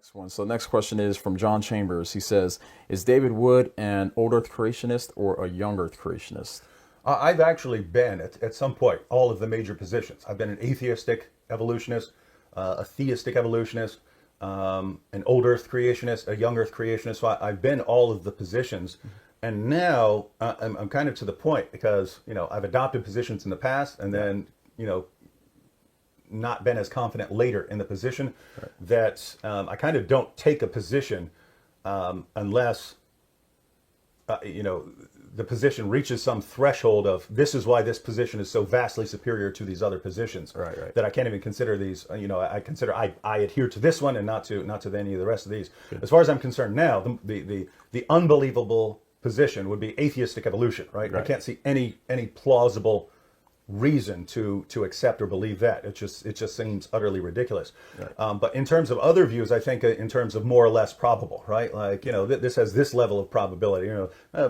Next one. So next question is from John Chambers. He says, is David Wood an old earth creationist or a young earth creationist? I've actually been, at some point, all of the major positions. I've been an atheistic evolutionist, a theistic evolutionist, an old earth creationist, a young earth creationist. So I've been all of the positions. And now I'm kind of to the point because, I've adopted positions in the past and then, not been as confident later in the position, that I kind of don't take a position unless, the position reaches some threshold of this is why this position is so vastly superior to these other positions that I can't even consider these. I consider I adhere to this one and not to any of the rest of these. As far as I'm concerned now, the unbelievable position would be atheistic evolution. Right? I can't see any plausible reason to accept or believe that. It just seems utterly ridiculous. But in terms of other views, I think in terms of more or less probable, right? Like, this has this level of probability,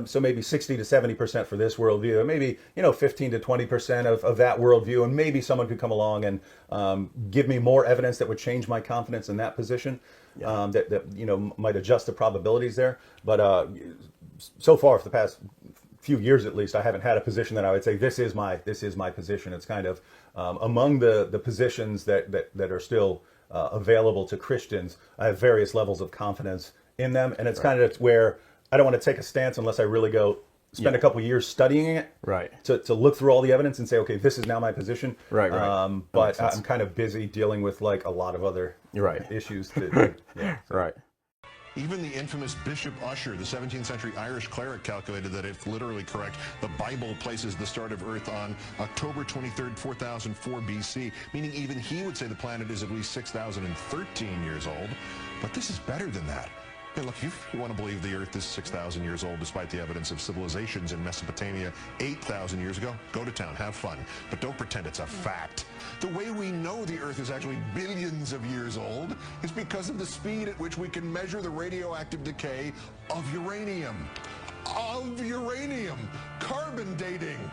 so maybe 60 to 70% for this worldview, maybe, 15 to 20% of that worldview, and maybe someone could come along and give me more evidence that would change my confidence in that position, that might adjust the probabilities there. But so far for the past few years at least, I haven't had a position that I would say this is my position. It's kind of among the positions that are still available to Christians. I have various levels of confidence in them, and it's kind of where I don't want to take a stance unless I really go spend a couple years studying it, to look through all the evidence and say, okay, this is now my position. But I'm kind of busy dealing with like a lot of other issues. Even the infamous Bishop Ussher, the 17th century Irish cleric, calculated that if literally correct, the Bible places the start of Earth on October 23rd, 4004 BC, meaning even he would say the planet is at least 6,013 years old. But this is better than that. Hey, look, if you want to believe the Earth is 6,000 years old, despite the evidence of civilizations in Mesopotamia 8,000 years ago, go to town, have fun. But don't pretend it's a fact. The way we know the Earth is actually billions of years old is because of the speed at which we can measure the radioactive decay of uranium. Carbon dating.